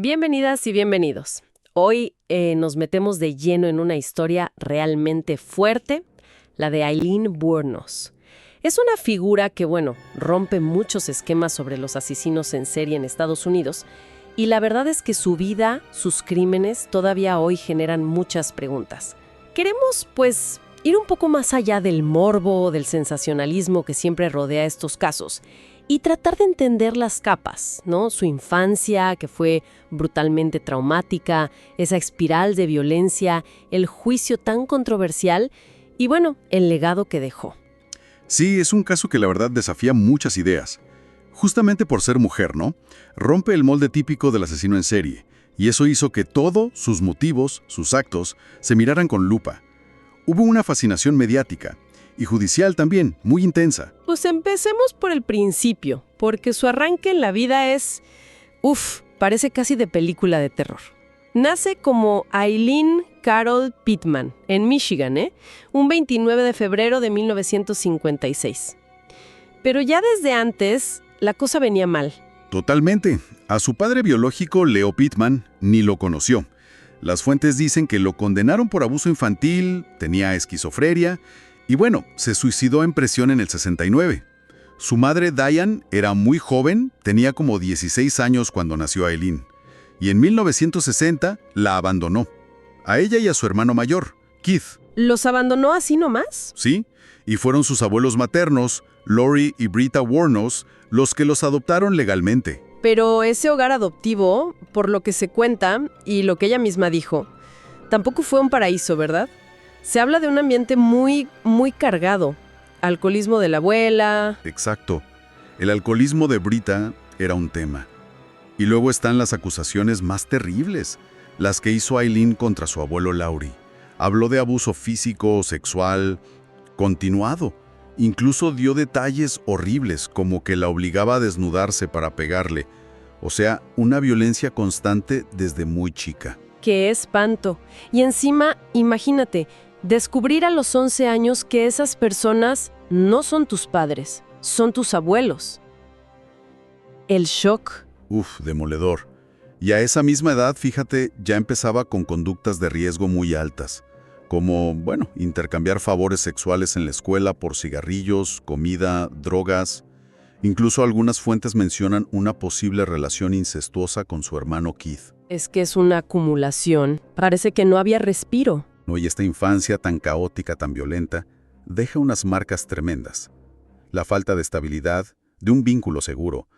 Bienvenidas y bienvenidos. Hoy nos metemos de lleno en una historia realmente fuerte, la de Aileen Wuornos. Es una figura que, rompe muchos esquemas sobre los asesinos en serie en Estados Unidos, y la verdad es que su vida, sus crímenes, todavía hoy generan muchas preguntas. Queremos, ir un poco más allá del morbo, del sensacionalismo que siempre rodea estos casos, y tratar de entender las capas, ¿no? Su infancia, que fue brutalmente traumática, esa espiral de violencia, el juicio tan controversial y, el legado que dejó. Sí, es un caso que la verdad desafía muchas ideas. Justamente por ser mujer, ¿no? Rompe el molde típico del asesino en serie, y eso hizo que todo, sus motivos, sus actos, se miraran con lupa. Hubo una fascinación mediática, y judicial también, muy intensa. Pues empecemos por el principio, porque su arranque en la vida es... parece casi de película de terror. Nace como Aileen Carol Pittman, en Michigan, un 29 de febrero de 1956. Pero ya desde antes, la cosa venía mal. Totalmente. A su padre biológico, Leo Pittman, ni lo conoció. Las fuentes dicen que lo condenaron por abuso infantil, tenía esquizofrenia, y se suicidó en prisión en el 69. Su madre, Diane, era muy joven, tenía como 16 años cuando nació Aileen. Y en 1960 la abandonó. A ella y a su hermano mayor, Keith. ¿Los abandonó así nomás? Sí, y fueron sus abuelos maternos, Lori y Britta Wuornos, los que los adoptaron legalmente. Pero ese hogar adoptivo, por lo que se cuenta y lo que ella misma dijo, tampoco fue un paraíso, ¿verdad? Se habla de un ambiente muy, muy cargado. Alcoholismo de la abuela... Exacto. El alcoholismo de Britta era un tema. Y luego están las acusaciones más terribles, las que hizo Aileen contra su abuelo Laurie. Habló de abuso físico, sexual, continuado. Incluso dio detalles horribles, como que la obligaba a desnudarse para pegarle. O sea, una violencia constante desde muy chica. ¡Qué espanto! Y encima, imagínate, descubrir a los 11 años que esas personas no son tus padres, son tus abuelos. El shock. Demoledor. Y a esa misma edad, fíjate, ya empezaba con conductas de riesgo muy altas, como, intercambiar favores sexuales en la escuela por cigarrillos, comida, drogas. Incluso algunas fuentes mencionan una posible relación incestuosa con su hermano Keith. Es que es una acumulación. Parece que no había respiro. Y esta infancia tan caótica, tan violenta, deja unas marcas tremendas. La falta de estabilidad, de un vínculo seguro.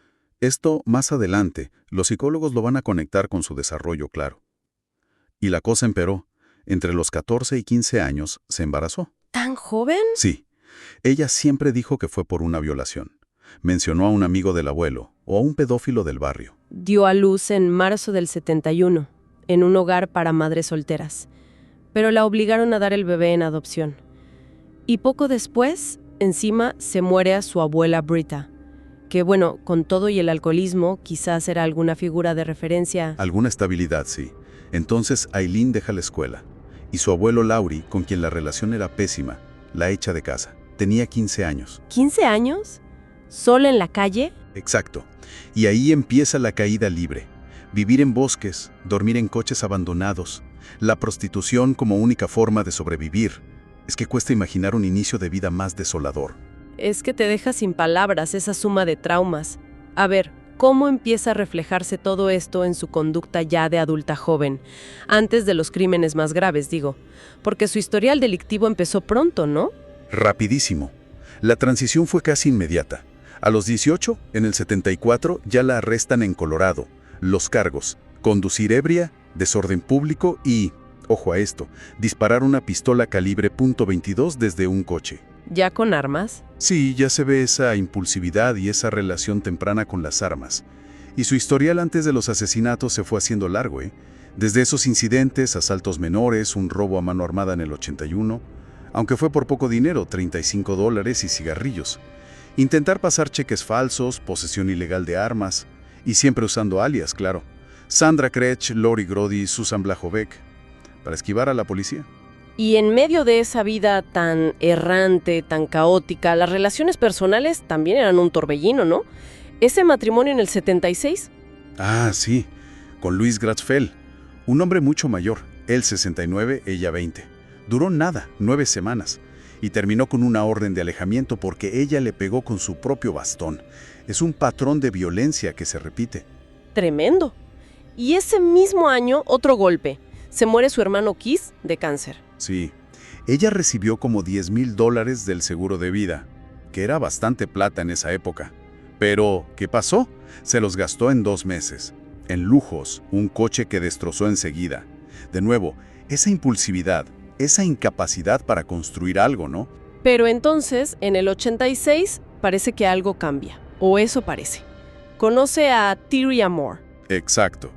Esto, más adelante, los psicólogos lo van a conectar con su desarrollo, claro. Y la cosa empeoró. Entre los 14 y 15 años se embarazó. ¿Tan joven? Sí. Ella siempre dijo que fue por una violación. Mencionó a un amigo del abuelo o a un pedófilo del barrio. Dio a luz en marzo del 71, en un hogar para madres solteras. Pero la obligaron a dar el bebé en adopción. Y poco después, encima, se muere a su abuela Britta, que con todo y el alcoholismo, quizás era alguna figura de referencia. Alguna estabilidad, sí. Entonces Aileen deja la escuela, y su abuelo Laurie, con quien la relación era pésima, la echa de casa. Tenía 15 años. ¿15 años? ¿Solo en la calle? Exacto. Y ahí empieza la caída libre. Vivir en bosques, dormir en coches abandonados, la prostitución como única forma de sobrevivir. Es que cuesta imaginar un inicio de vida más desolador. Es que te deja sin palabras esa suma de traumas. A ver, ¿cómo empieza a reflejarse todo esto en su conducta ya de adulta joven? Antes de los crímenes más graves, digo. Porque su historial delictivo empezó pronto, ¿no? Rapidísimo. La transición fue casi inmediata. A los 18, en el 74, ya la arrestan en Colorado. Los cargos: conducir ebria, desorden público y, ojo a esto, disparar una pistola calibre .22 desde un coche. ¿Ya con armas? Sí, ya se ve esa impulsividad y esa relación temprana con las armas. Y su historial antes de los asesinatos se fue haciendo largo, Desde esos incidentes, asaltos menores, un robo a mano armada en el 81, aunque fue por poco dinero, $35 y cigarrillos. Intentar pasar cheques falsos, posesión ilegal de armas, y siempre usando alias, claro. Sandra Kretsch, Lori Grody, Susan Blachowicz, para esquivar a la policía. Y en medio de esa vida tan errante, tan caótica, las relaciones personales también eran un torbellino, ¿no? Ese matrimonio en el 76. Ah, sí. con Louis Gratzfeld, un hombre mucho mayor, él 69, ella 20. Duró nada, 9 semanas, y terminó con una orden de alejamiento porque ella le pegó con su propio bastón. Es un patrón de violencia que se repite. Tremendo. Y ese mismo año, otro golpe. Se muere su hermano Keith de cáncer. Sí, ella recibió como $10,000 del seguro de vida, que era bastante plata en esa época. Pero, ¿qué pasó? Se los gastó en 2 meses. En lujos, un coche que destrozó enseguida. De nuevo, esa impulsividad, esa incapacidad para construir algo, ¿no? Pero entonces, en el 86, parece que algo cambia. O eso parece. Conoce a Tyria Moore. Exacto.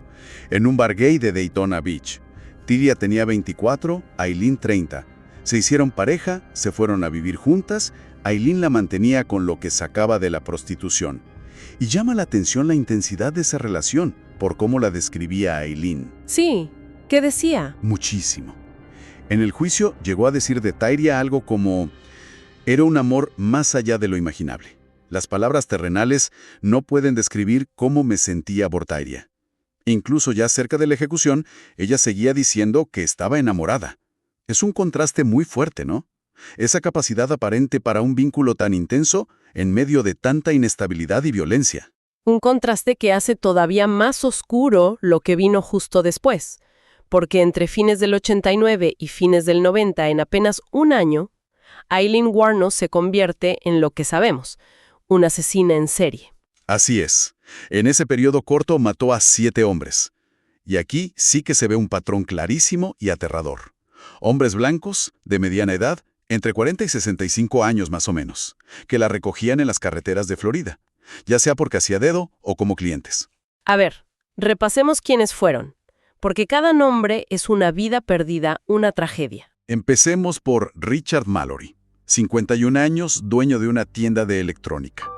En un bar gay de Daytona Beach. Tyria tenía 24, Aileen 30. Se hicieron pareja, se fueron a vivir juntas. Aileen la mantenía con lo que sacaba de la prostitución. Y llama la atención la intensidad de esa relación, por cómo la describía Aileen. Sí, ¿qué decía? Muchísimo. En el juicio llegó a decir de Tyria algo como: era un amor más allá de lo imaginable. Las palabras terrenales no pueden describir cómo me sentía por Tyria. Incluso ya cerca de la ejecución, ella seguía diciendo que estaba enamorada. Es un contraste muy fuerte, ¿no? Esa capacidad aparente para un vínculo tan intenso en medio de tanta inestabilidad y violencia. Un contraste que hace todavía más oscuro lo que vino justo después. Porque entre fines del 89 y fines del 90, en apenas un año, Aileen Wuornos se convierte en lo que sabemos, una asesina en serie. Así es. En ese periodo corto mató a 7 hombres. Y aquí sí que se ve un patrón clarísimo y aterrador. Hombres blancos, de mediana edad, entre 40 y 65 años más o menos, que la recogían en las carreteras de Florida, ya sea por casi-a-dedo o como clientes. A ver, repasemos quiénes fueron, porque cada nombre es una vida perdida, una tragedia. Empecemos por Richard Mallory, 51 años, dueño de una tienda de electrónica.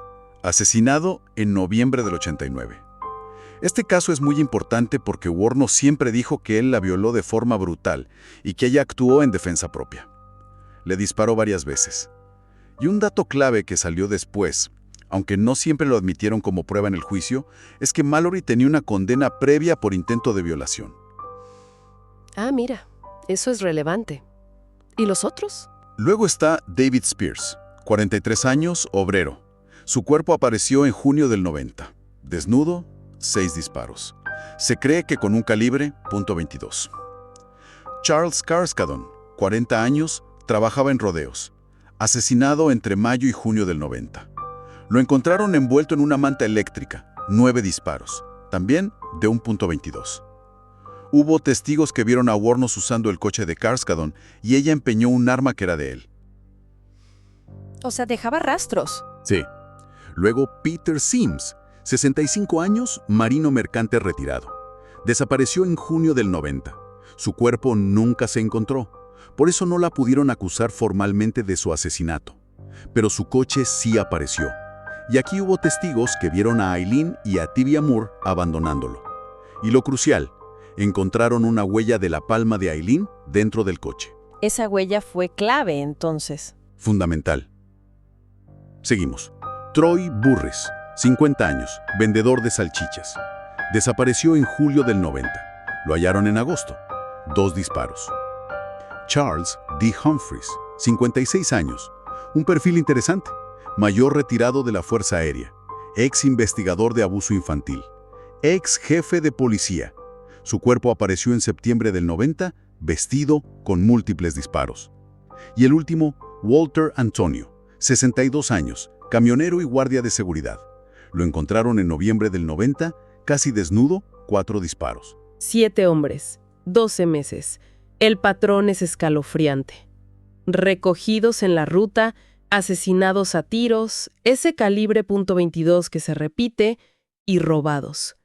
Asesinado en noviembre del 89. Este caso es muy importante porque Wuornos siempre dijo que él la violó de forma brutal y que ella actuó en defensa propia. Le disparó varias veces. Y un dato clave que salió después, aunque no siempre lo admitieron como prueba en el juicio, es que Mallory tenía una condena previa por intento de violación. Ah, mira, eso es relevante. ¿Y los otros? Luego está David Spears, 43 años, obrero. Su cuerpo apareció en junio del 90. Desnudo, 6 disparos. Se cree que con un calibre .22. Charles Carskadon, 40 años, trabajaba en rodeos. Asesinado entre mayo y junio del 90. Lo encontraron envuelto en una manta eléctrica, 9 disparos, también de un .22. Hubo testigos que vieron a Wuornos usando el coche de Carskadon y ella empeñó un arma que era de él. O sea, dejaba rastros. Sí. Luego Peter Sims, 65 años, marino mercante retirado. Desapareció en junio del 90. Su cuerpo nunca se encontró. Por eso no la pudieron acusar formalmente de su asesinato. Pero su coche sí apareció. Y aquí hubo testigos que vieron a Aileen y a Tyria Moore abandonándolo. Y lo crucial, encontraron una huella de la palma de Aileen dentro del coche. Esa huella fue clave, entonces. Fundamental. Seguimos. Troy Burris, 50 años, vendedor de salchichas. Desapareció en julio del 90. Lo hallaron en agosto. 2 disparos. Charles D. Humphreys, 56 años. Un perfil interesante. Mayor retirado de la Fuerza Aérea. Ex investigador de abuso infantil. Ex jefe de policía. Su cuerpo apareció en septiembre del 90, vestido con múltiples disparos. Y el último, Walter Antonio, 62 años, camionero y guardia de seguridad. Lo encontraron en noviembre del 90, casi desnudo, 4 disparos. 7 hombres, 12 meses. El patrón es escalofriante. Recogidos en la ruta, asesinados a tiros, ese calibre .22 que se repite, y robados.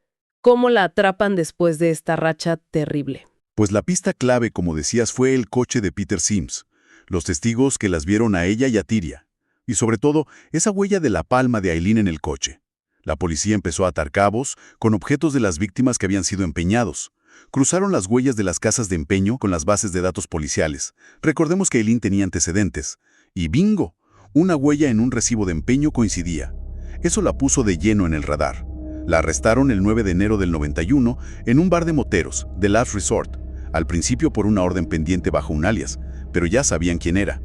¿Cómo la atrapan después de esta racha terrible? Pues la pista clave, como decías, fue el coche de Peter Sims, los testigos que las vieron a ella y a Tyria, y sobre todo, esa huella de la palma de Aileen en el coche. La policía empezó a atar cabos con objetos de las víctimas que habían sido empeñados. Cruzaron las huellas de las casas de empeño con las bases de datos policiales. Recordemos que Aileen tenía antecedentes. Y ¡bingo! Una huella en un recibo de empeño coincidía. Eso la puso de lleno en el radar. La arrestaron el 9 de enero del 91 en un bar de moteros, The Last Resort, al principio por una orden pendiente bajo un alias, pero ya sabían quién era.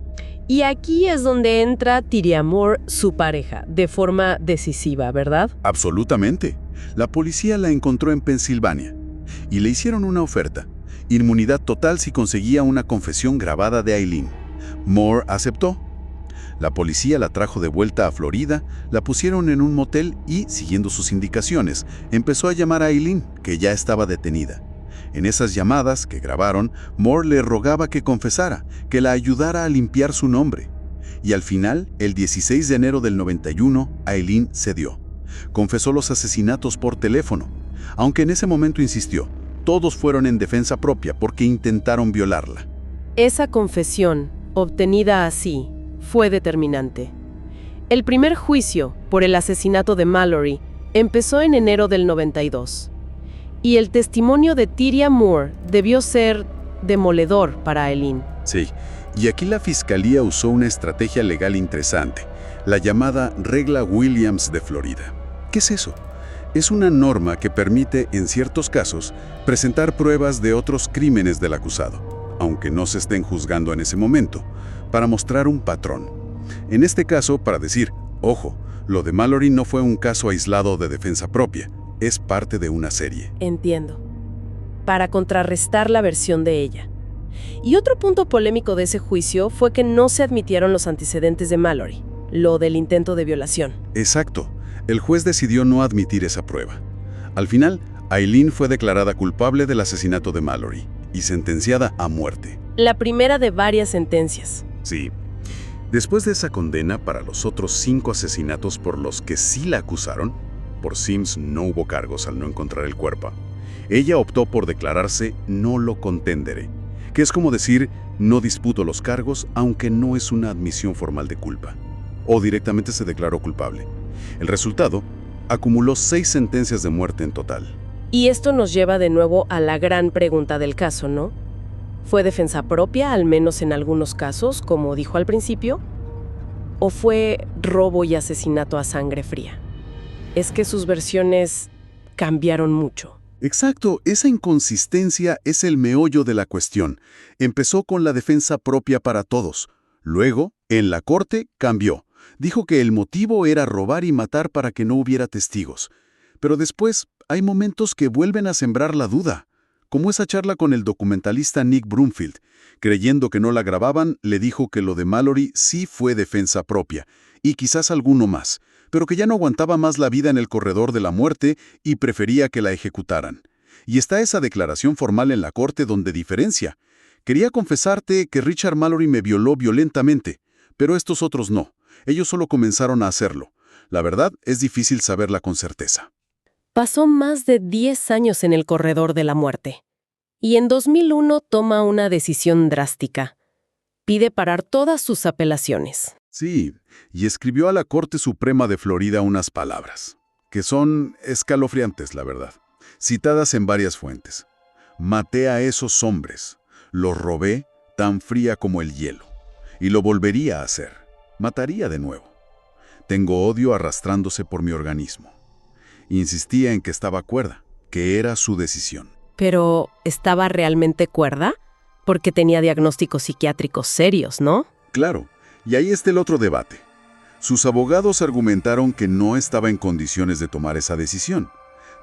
Y aquí es donde entra Tyria Moore, su pareja, de forma decisiva, ¿verdad? Absolutamente. La policía la encontró en Pensilvania y le hicieron una oferta: inmunidad total si conseguía una confesión grabada de Aileen. Moore aceptó. La policía la trajo de vuelta a Florida, la pusieron en un motel y, siguiendo sus indicaciones, empezó a llamar a Aileen, que ya estaba detenida. En esas llamadas que grabaron, Moore le rogaba que confesara, que la ayudara a limpiar su nombre. Y al final, el 16 de enero del 91, Aileen cedió. Confesó los asesinatos por teléfono, aunque en ese momento insistió. Todos fueron en defensa propia porque intentaron violarla. Esa confesión, obtenida así, fue determinante. El primer juicio por el asesinato de Mallory empezó en enero del 92. Y el testimonio de Tyria Moore debió ser demoledor para Aileen. Sí, y aquí la fiscalía usó una estrategia legal interesante, la llamada Regla Williams de Florida. ¿Qué es eso? Es una norma que permite, en ciertos casos, presentar pruebas de otros crímenes del acusado, aunque no se estén juzgando en ese momento, para mostrar un patrón. En este caso, para decir, ojo, lo de Mallory no fue un caso aislado de defensa propia, es parte de una serie. Entiendo. Para contrarrestar la versión de ella. Y otro punto polémico de ese juicio fue que no se admitieron los antecedentes de Mallory, lo del intento de violación. Exacto. El juez decidió no admitir esa prueba. Al final, Aileen fue declarada culpable del asesinato de Mallory y sentenciada a muerte. La primera de varias sentencias. Sí. Después de esa condena para los otros 5 asesinatos por los que sí la acusaron, por Sims no hubo cargos al no encontrar el cuerpo. Ella optó por declararse no lo contenderé, que es como decir no disputo los cargos aunque no es una admisión formal de culpa. O directamente se declaró culpable. El resultado, acumuló 6 sentencias de muerte en total. Y esto nos lleva de nuevo a la gran pregunta del caso, ¿no? ¿Fue defensa propia, al menos en algunos casos, como dijo al principio? ¿O fue robo y asesinato a sangre fría? Es que sus versiones cambiaron mucho. Exacto, esa inconsistencia es el meollo de la cuestión. Empezó con la defensa propia para todos. Luego, en la corte, cambió. Dijo que el motivo era robar y matar para que no hubiera testigos. Pero después, hay momentos que vuelven a sembrar la duda. Como esa charla con el documentalista Nick Broomfield. Creyendo que no la grababan, le dijo que lo de Mallory sí fue defensa propia, y quizás alguno más, pero que ya no aguantaba más la vida en el corredor de la muerte y prefería que la ejecutaran. Y está esa declaración formal en la corte donde diferencia. Quería confesarte que Richard Mallory me violó violentamente, pero estos otros no. Ellos solo comenzaron a hacerlo. La verdad, es difícil saberla con certeza. Pasó más de 10 años en el corredor de la muerte. Y en 2001 toma una decisión drástica. Pide parar todas sus apelaciones. Sí, y escribió a la Corte Suprema de Florida unas palabras, que son escalofriantes, la verdad, citadas en varias fuentes. Maté a esos hombres, los robé tan fría como el hielo, y lo volvería a hacer, mataría de nuevo. Tengo odio arrastrándose por mi organismo. Insistía en que estaba cuerda, que era su decisión. Pero, ¿estaba realmente cuerda? Porque tenía diagnósticos psiquiátricos serios, ¿no? Claro, y ahí está el otro debate. Sus abogados argumentaron que no estaba en condiciones de tomar esa decisión.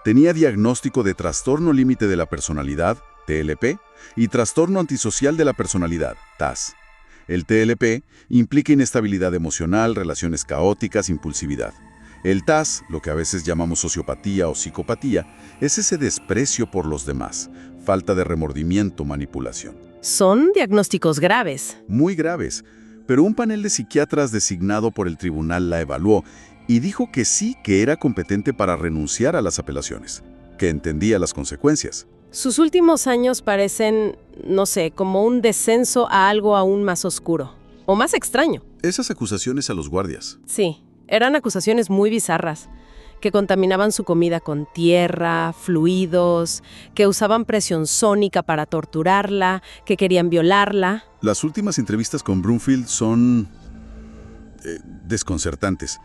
Tenía diagnóstico de trastorno límite de la personalidad, TLP, y trastorno antisocial de la personalidad, TAS. El TLP implica inestabilidad emocional, relaciones caóticas, impulsividad. El TAS, lo que a veces llamamos sociopatía o psicopatía, es ese desprecio por los demás, falta de remordimiento, manipulación. Son diagnósticos graves. Muy graves, pero un panel de psiquiatras designado por el tribunal la evaluó y dijo que sí que era competente para renunciar a las apelaciones, que entendía las consecuencias. Sus últimos años parecen, no sé, como un descenso a algo aún más oscuro, o más extraño. Esas acusaciones a los guardias. Sí, eran acusaciones muy bizarras, que contaminaban su comida con tierra, fluidos, que usaban presión sónica para torturarla, que querían violarla. Las últimas entrevistas con Broomfield son desconcertantes.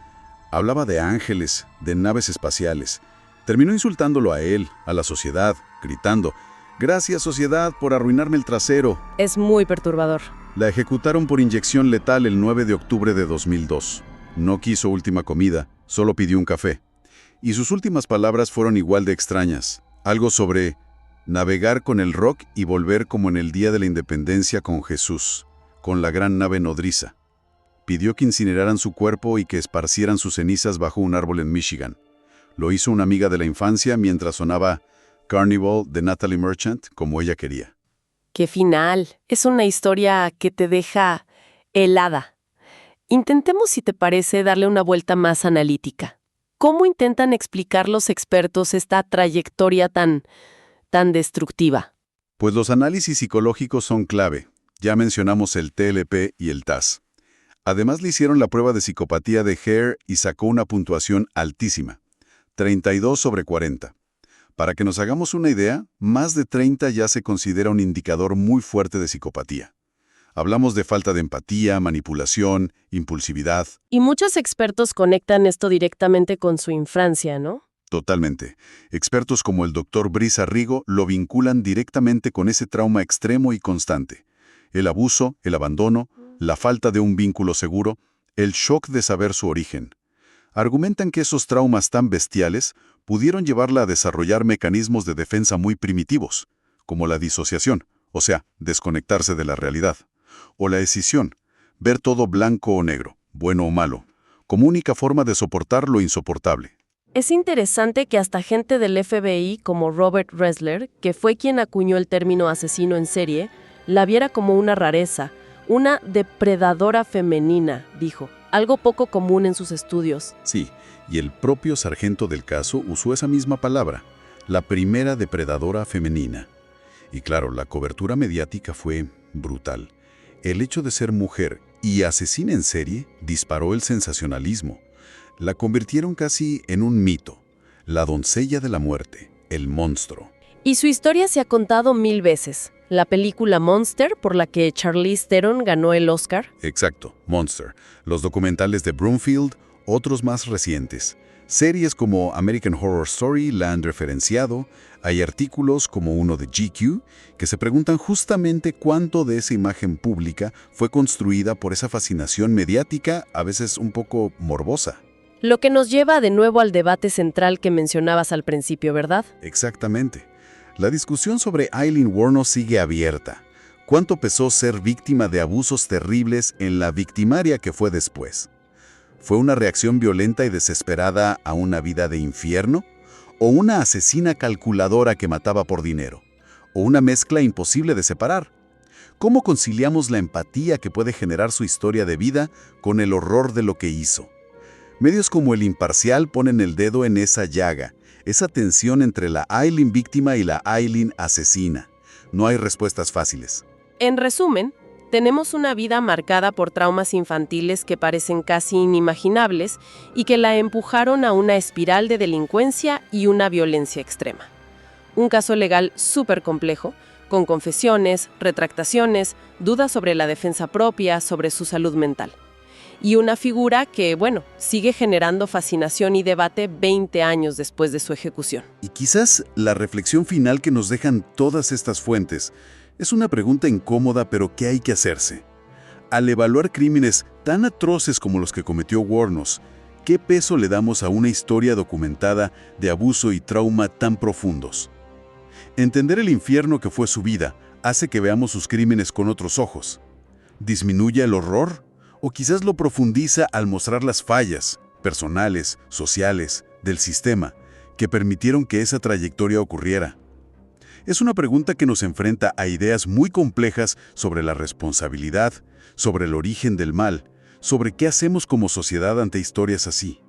Hablaba de ángeles, de naves espaciales, Terminó insultándolo a él, a la sociedad, gritando: «Gracias, sociedad, por arruinarme el trasero». Es muy perturbador. La ejecutaron por inyección letal el 9 de octubre de 2002. No quiso última comida, solo pidió un café. Y sus últimas palabras fueron igual de extrañas. Algo sobre navegar con el rock y volver como en el día de la independencia con Jesús, con la gran nave nodriza. Pidió que incineraran su cuerpo y que esparcieran sus cenizas bajo un árbol en Michigan. Lo hizo una amiga de la infancia mientras sonaba Carnival de Natalie Merchant como ella quería. ¡Qué final! Es una historia que te deja helada. Intentemos, si te parece, darle una vuelta más analítica. ¿Cómo intentan explicar los expertos esta trayectoria tan destructiva? Pues los análisis psicológicos son clave. Ya mencionamos el TLP y el TAS. Además le hicieron la prueba de psicopatía de Hare y sacó una puntuación altísima, 32 sobre 40. Para que nos hagamos una idea, más de 30 ya se considera un indicador muy fuerte de psicopatía. Hablamos de falta de empatía, manipulación, impulsividad. Y muchos expertos conectan esto directamente con su infancia, ¿no? Totalmente. Expertos como el Dr. Brisa Rigo lo vinculan directamente con ese trauma extremo y constante. El abuso, el abandono, la falta de un vínculo seguro, el shock de saber su origen. Argumentan que esos traumas tan bestiales pudieron llevarla a desarrollar mecanismos de defensa muy primitivos, como la disociación, o sea, desconectarse de la realidad, o la escisión, ver todo blanco o negro, bueno o malo, como única forma de soportar lo insoportable. Es interesante que hasta gente del FBI como Robert Ressler, que fue quien acuñó el término asesino en serie, la viera como una rareza, una depredadora femenina, dijo, algo poco común en sus estudios. Sí, y el propio sargento del caso usó esa misma palabra, la primera depredadora femenina. Y claro, la cobertura mediática fue brutal. El hecho de ser mujer y asesina en serie disparó el sensacionalismo. La convirtieron casi en un mito, la doncella de la muerte, el monstruo. Y su historia se ha contado 1000 veces. La película Monster, por la que Charlize Theron ganó el Oscar. Exacto, Monster. Los documentales de Broomfield, otros más recientes. Series como American Horror Story la han referenciado. Hay artículos como uno de GQ que se preguntan justamente cuánto de esa imagen pública fue construida por esa fascinación mediática, a veces un poco morbosa. Lo que nos lleva de nuevo al debate central que mencionabas al principio, ¿verdad? Exactamente. La discusión sobre Aileen Wuornos sigue abierta. ¿Cuánto pesó ser víctima de abusos terribles en la victimaria que fue después? ¿Fue una reacción violenta y desesperada a una vida de infierno? ¿O una asesina calculadora que mataba por dinero? ¿O una mezcla imposible de separar? ¿Cómo conciliamos la empatía que puede generar su historia de vida con el horror de lo que hizo? Medios como El Imparcial ponen el dedo en esa llaga, esa tensión entre la Aileen víctima y la Aileen asesina. No hay respuestas fáciles. En resumen, tenemos una vida marcada por traumas infantiles que parecen casi inimaginables y que la empujaron a una espiral de delincuencia y una violencia extrema. Un caso legal súper complejo, con confesiones, retractaciones, dudas sobre la defensa propia, sobre su salud mental. Y una figura que, sigue generando fascinación y debate 20 años después de su ejecución. Y quizás la reflexión final que nos dejan todas estas fuentes es una pregunta incómoda, pero que hay que hacerse. Al evaluar crímenes tan atroces como los que cometió Wuornos, ¿qué peso le damos a una historia documentada de abuso y trauma tan profundos? Entender el infierno que fue su vida hace que veamos sus crímenes con otros ojos. ¿Disminuye el horror? ¿O quizás lo profundiza al mostrar las fallas, personales, sociales, del sistema, que permitieron que esa trayectoria ocurriera? Es una pregunta que nos enfrenta a ideas muy complejas sobre la responsabilidad, sobre el origen del mal, sobre qué hacemos como sociedad ante historias así.